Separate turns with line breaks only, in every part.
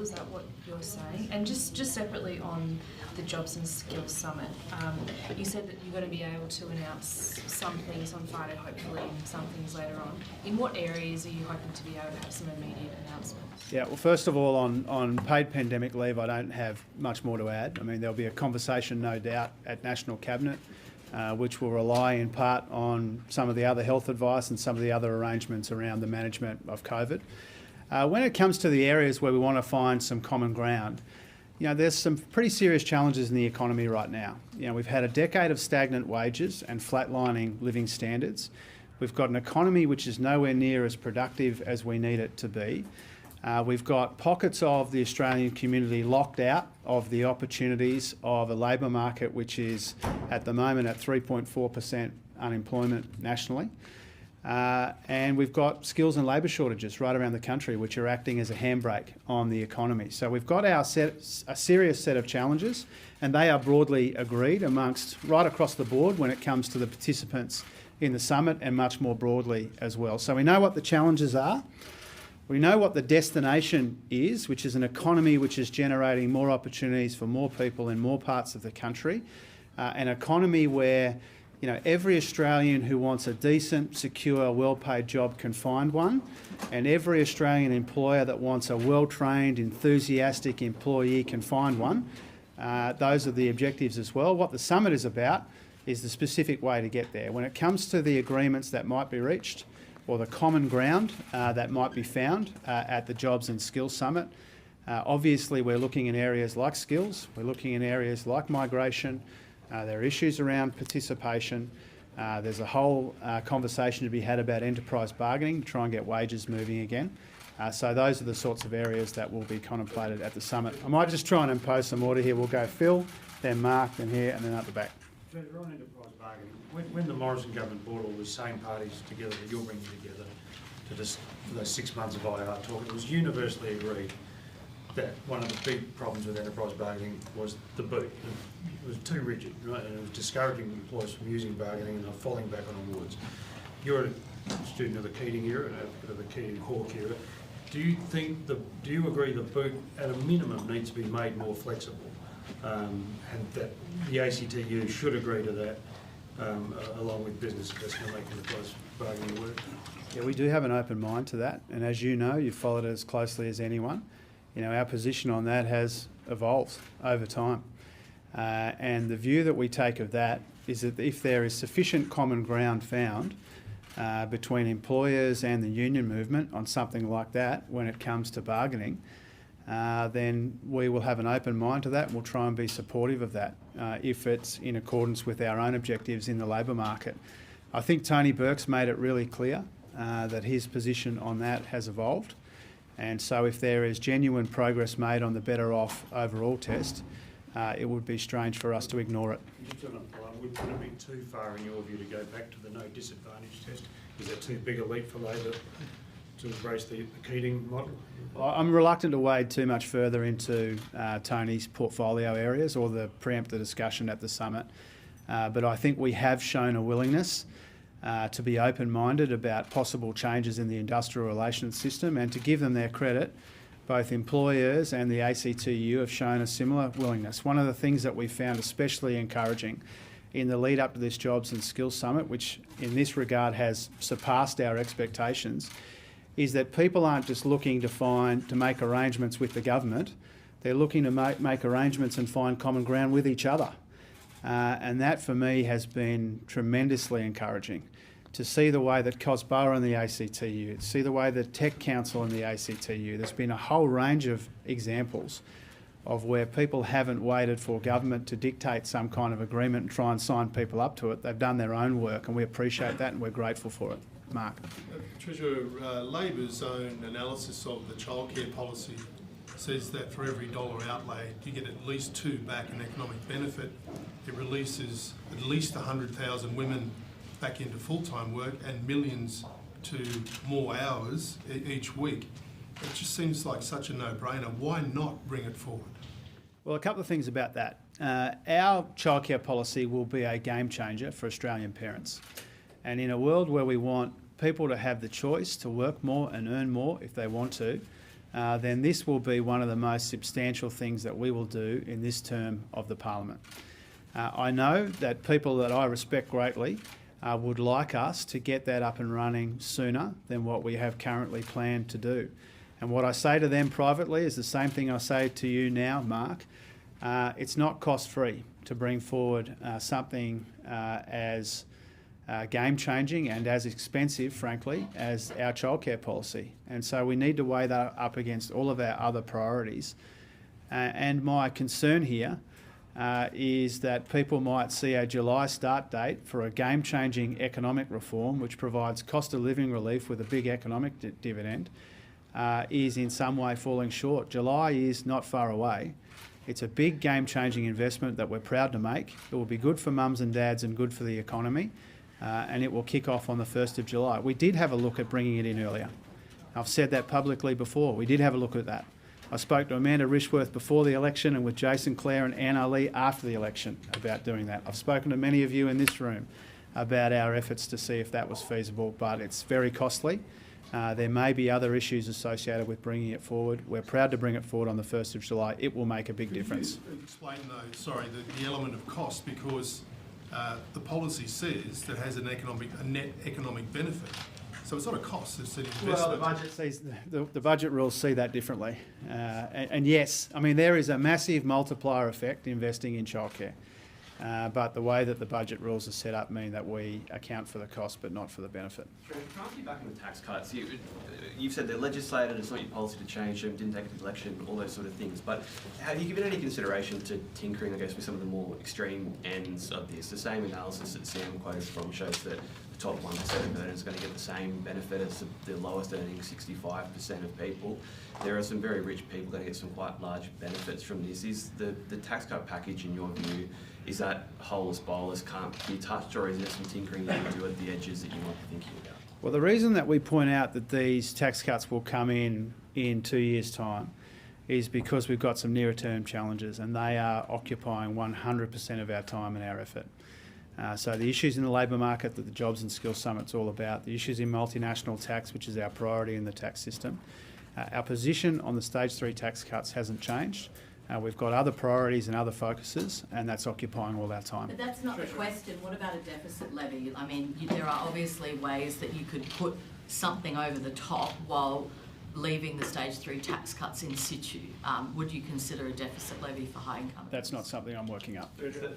full. Is that what you're saying? And just separately on the Jobs and Skills Summit, you said that you're going to be able to announce some things on Friday, hopefully, and some things later on. In what areas are you hoping to be able to have some immediate announcements?
Yeah, well, first of all, on paid pandemic leave, I don't have much more to add. I mean, there'll be a conversation, no doubt, at National Cabinet, which will rely in part on some of the other health advice and some of the other arrangements around the management of COVID. When it comes to the areas where we want to find some common ground, there's some pretty serious challenges in the economy right now. We've had a decade of stagnant wages and flatlining living standards. We've got an economy which is nowhere near as productive as we need it to be. We've got pockets of the Australian community locked out of the opportunities of a labour market which is at the moment at 3.4% unemployment nationally. And we've got skills and labour shortages right around the country which are acting as a handbrake on the economy. So we've got a serious set of challenges, and they are broadly agreed amongst right across the board when it comes to the participants in the summit and much more broadly as well. So we know what the challenges are. We know what the destination is, which is an economy which is generating more opportunities for more people in more parts of the country, an economy where every Australian who wants a decent, secure, well-paid job can find one, and every Australian employer that wants a well-trained, enthusiastic employee can find one. Those are the objectives as well. What the summit is about is the specific way to get there. When it comes to the agreements that might be reached or the common ground that might be found at the Jobs and Skills Summit, obviously we're looking in areas like skills, we're looking in areas like migration. There are issues around participation. There's a whole conversation to be had about enterprise bargaining to try and get wages moving again. So those are the sorts of areas that will be contemplated at the summit. I might just try and impose some order here. We'll go Phil, then Mark, then here, and then at the back.
Further on enterprise bargaining, when the Morrison government brought all the same parties together that you're bringing together for those 6 months of IR talk, it was universally agreed that one of the big problems with enterprise bargaining was the boot. It was too rigid, right? And it was discouraging employers from using bargaining and falling back on awards. You're a student of the Keating era, and a bit of the Keating-Hawke era. Do you agree the boot at a minimum needs to be made more flexible, and that the ACTU should agree to that, along with business investment, making enterprise bargaining work?
Yeah, we do have an open mind to that, and as you know, you've followed it as closely as anyone. Our position on that has evolved over time. And the view that we take of that is that if there is sufficient common ground found between employers and the union movement on something like that when it comes to bargaining, then we will have an open mind to that, and we'll try and be supportive of that if it's in accordance with our own objectives in the labour market. I think Tony Burke's made it really clear that his position on that has evolved. And so if there is genuine progress made on the better off overall test, it would be strange for us to ignore it.
Would it be too far in your view to go back to the no disadvantage test? Is that too big a leap for Labor to embrace the Keating model?
I'm reluctant to wade too much further into Tony's portfolio areas or preempt the discussion at the summit. But I think we have shown a willingness to be open-minded about possible changes in the industrial relations system, and to give them their credit, both employers and the ACTU have shown a similar willingness. One of the things that we found especially encouraging in the lead up to this Jobs and Skills Summit, which in this regard has surpassed our expectations, is that people aren't just looking to make arrangements with the government, they're looking to make arrangements and find common ground with each other. And that for me has been tremendously encouraging, to see the way that COSBA and the ACTU, to see the way the Tech Council and the ACTU, there's been a whole range of examples of where people haven't waited for government to dictate some kind of agreement and try and sign people up to it. They've done their own work, and we appreciate that and we're grateful for it. Mark.
Treasurer, Labor's own analysis of the childcare policy says that for every dollar outlay, you get at least two back in economic benefit. It releases at least 100,000 women back into full-time work and millions to more hours each week. It just seems like such a no-brainer. Why not bring it forward?
Well, a couple of things about that. Our childcare policy will be a game changer for Australian parents. And in a world where we want people to have the choice to work more and earn more if they want to, then this will be one of the most substantial things that we will do in this term of the Parliament. I know that people that I respect greatly would like us to get that up and running sooner than what we have currently planned to do. And what I say to them privately is the same thing I say to you now, Mark. It's not cost-free to bring forward something as game-changing and as expensive, frankly, as our childcare policy. And so we need to weigh that up against all of our other priorities. And my concern here is that people might see a July start date for a game-changing economic reform which provides cost of living relief with a big economic dividend is in some way falling short. July is not far away. It's a big game-changing investment that we're proud to make. It will be good for mums and dads and good for the economy, and it will kick off on the 1st of July. We did have a look at bringing it in earlier. I've said that publicly before. We did have a look at that. I spoke to Amanda Rishworth before the election and with Jason Clare and Anne Ali after the election about doing that. I've spoken to many of you in this room about our efforts to see if that was feasible, but it's very costly. There may be other issues associated with bringing it forward. We're proud to bring it forward on the 1st of July. It will make a big difference.
Could you explain though, sorry, the element of cost, because the policy says that it has a net economic benefit. So it's not a cost, it's an investment.
Well, the budget rules see that differently. And yes, I mean, there is a massive multiplier effect investing in childcare. But the way that the budget rules are set up mean that we account for the cost but not for the benefit.
Can I ask you back on the tax cuts? You've said they're legislated, it's not your policy to change them, didn't take an election, all those sort of things. But have you given any consideration to tinkering, I guess, with some of the more extreme ends of this? The same analysis that Sam quoted from shows that the top 1% of earners are going to get the same benefit as the lowest earning 65% of people. There are some very rich people going to get some quite large benefits from this. Is the tax cut package, in your view, is that holus bolus, can't be touched, or is there some tinkering you can do at the edges that you might be thinking about?
Well, the reason that we point out that these tax cuts will come in 2 years' time is because we've got some nearer term challenges and they are occupying 100% of our time and our effort. So the issues in the labour market that the Jobs and Skills Summit's all about, the issues in multinational tax, which is our priority in the tax system, our position on the stage 3 tax cuts hasn't changed. We've got other priorities and other focuses, and that's occupying all our time.
But that's not the question. What about a deficit levy? I mean, there are obviously ways that you could put something over the top while leaving the stage 3 tax cuts in situ. Would you consider a deficit levy for high income?
That's not something I'm working up.
To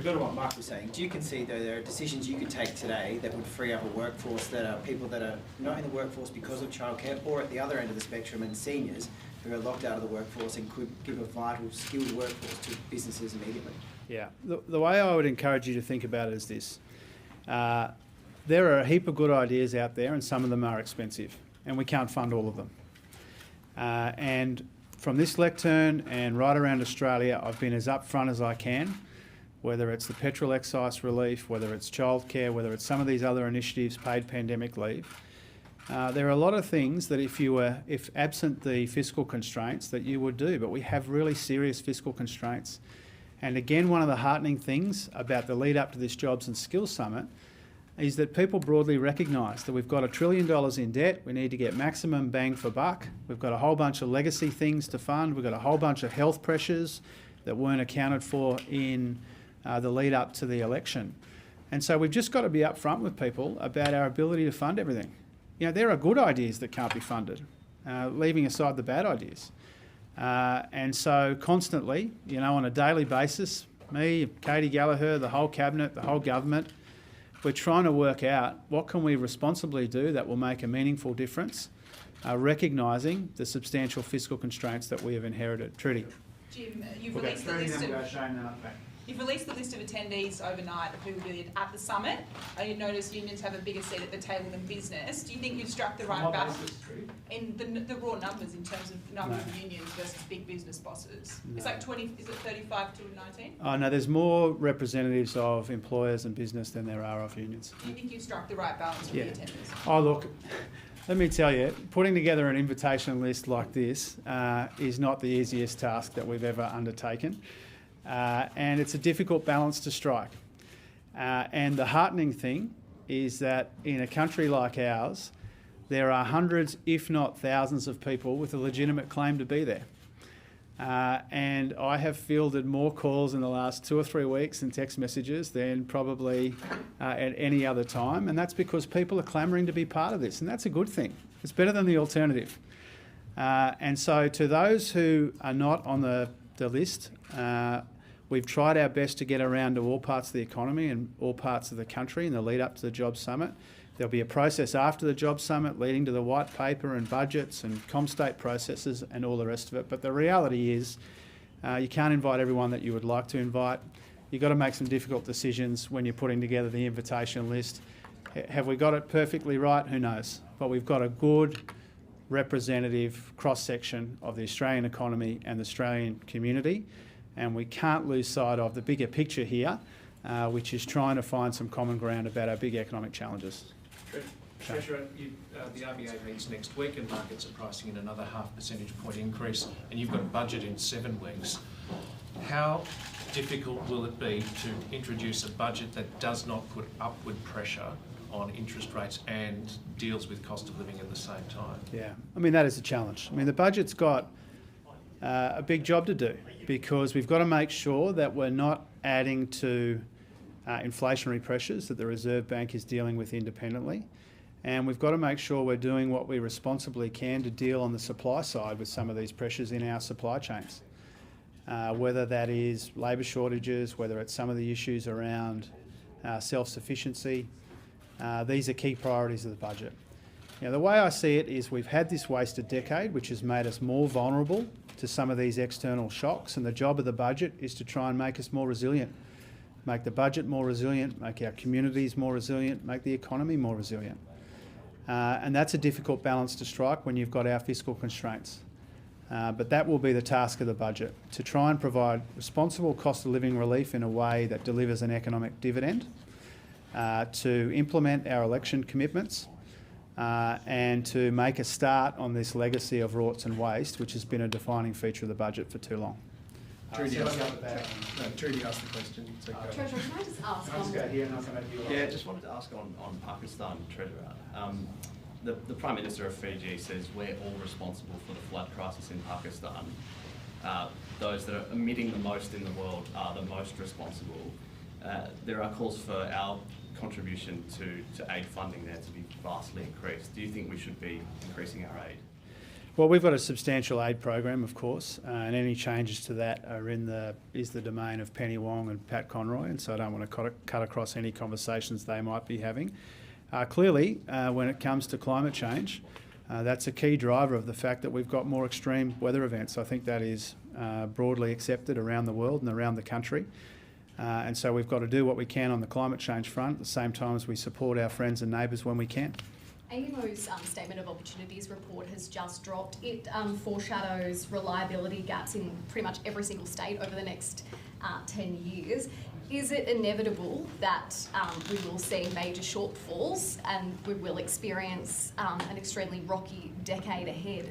go to what Mark was saying, do you concede though there are decisions you could take today that would free up a workforce that are people that are not in the workforce because of childcare, or at the other end of the spectrum and seniors who are locked out of the workforce and could give a vital skilled workforce to businesses immediately?
Yeah, the way I would encourage you to think about it is this. There are a heap of good ideas out there and some of them are expensive and we can't fund all of them. And from this lectern and right around Australia, I've been as upfront as I can, whether it's the petrol excise relief, whether it's childcare, whether it's some of these other initiatives, paid pandemic leave. There are a lot of things that if absent the fiscal constraints, that you would do, but we have really serious fiscal constraints. And again, one of the heartening things about the lead up to this Jobs and Skills Summit is that people broadly recognise that we've got $1 trillion in debt, we need to get maximum bang for buck, we've got a whole bunch of legacy things to fund, we've got a whole bunch of health pressures that weren't accounted for in the lead up to the election. And so we've just got to be upfront with people about our ability to fund everything. You know, there are good ideas that can't be funded, leaving aside the bad ideas. And so constantly, you know, on a daily basis, me, Katie Gallagher, the whole cabinet, the whole government, we're trying to work out what can we responsibly do that will make a meaningful difference, recognising the substantial fiscal constraints that we have inherited. Trudy.
Jim, you've released the list of attendees overnight who will be at the summit. You notice unions have a bigger seat at the table than business. Do you think you've struck the right balance in the raw numbers in terms of number of unions versus big business bosses? No. It's like 20, is it 35 to 19?
Oh no, there's more representatives of employers and business than there are of unions.
Do you think you've struck the right balance with the attendance?
Oh look, let me tell you, putting together an invitation list like this is not the easiest task that we've ever undertaken. And it's a difficult balance to strike. And the heartening thing is that in a country like ours, there are hundreds, if not thousands, of people with a legitimate claim to be there. And I have fielded more calls in the last 2 or 3 weeks and text messages than probably at any other time. And that's because people are clamouring to be part of this. And that's a good thing. It's better than the alternative. And so to those who are not on the list, we've tried our best to get around to all parts of the economy and all parts of the country in the lead up to the Jobs Summit. There'll be a process after the Jobs Summit leading to the white paper and budgets and ComState processes and all the rest of it. But the reality is you can't invite everyone that you would like to invite. You've got to make some difficult decisions when you're putting together the invitation list. Have we got it perfectly right? Who knows? But we've got a good representative cross-section of the Australian economy and the Australian community. And we can't lose sight of the bigger picture here, which is trying to find some common ground about our big economic challenges.
Treasurer, the RBA meets next week and markets are pricing in another 0.5 percentage point increase, and you've got a budget in 7 weeks. How difficult will it be to introduce a budget that does not put upward pressure on interest rates and deals with cost of living at the same time?
Yeah, I mean, that is a challenge. I mean, the budget's got a big job to do because we've got to make sure that we're not adding to inflationary pressures that the Reserve Bank is dealing with independently. And we've got to make sure we're doing what we responsibly can to deal on the supply side with some of these pressures in our supply chains. Whether that is labour shortages, whether it's some of the issues around self-sufficiency, these are key priorities of the budget. You know, the way I see it is we've had this wasted decade, which has made us more vulnerable to some of these external shocks, and the job of the budget is to try and make us more resilient. Make the budget more resilient, make our communities more resilient, make the economy more resilient. And that's a difficult balance to strike when you've got our fiscal constraints. But that will be the task of the budget, to try and provide responsible cost of living relief in a way that delivers an economic dividend, to implement our election commitments, and to make a start on this legacy of rorts and waste, which has been a defining feature of the budget for too long.
Trudy asked the question. So go.
Treasurer, can I just ask?
Yeah, just wanted to ask on Pakistan, Treasurer. The Prime Minister of Fiji says we're all responsible for the flood crisis in Pakistan. Those that are emitting the most in the world are the most responsible. There are calls for our contribution to aid funding there to be vastly increased. Do you think we should be increasing our aid?
Well, we've got a substantial aid program, of course, and any changes to that are is the domain of Penny Wong and Pat Conroy, and so I don't want to cut across any conversations they might be having. Clearly, when it comes to climate change, that's a key driver of the fact that we've got more extreme weather events. I think that is broadly accepted around the world and around the country. And so we've got to do what we can on the climate change front at the same time as we support our friends and neighbours when we can.
AEMO's Statement of Opportunities report has just dropped. It foreshadows reliability gaps in pretty much every single state over the next 10 years. Is it inevitable that we will see major shortfalls and we will experience an extremely rocky decade ahead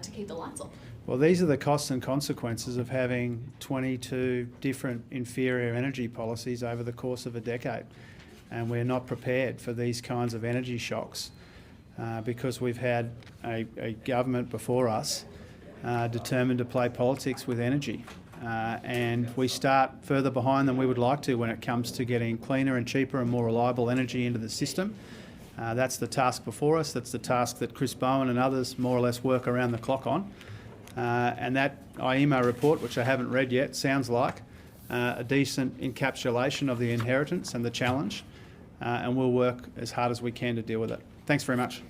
to keep the lights on?
Well, these are the costs and consequences of having 22 different inferior energy policies over the course of a decade. And we're not prepared for these kinds of energy shocks because we've had a government before us determined to play politics with energy. And we start further behind than we would like to when it comes to getting cleaner and cheaper and more reliable energy into the system. That's the task before us. That's the task that Chris Bowen and others more or less work around the clock on. And that AEMO report, which I haven't read yet, sounds like a decent encapsulation of the inheritance and the challenge. And we'll work as hard as we can to deal with it. Thanks very much.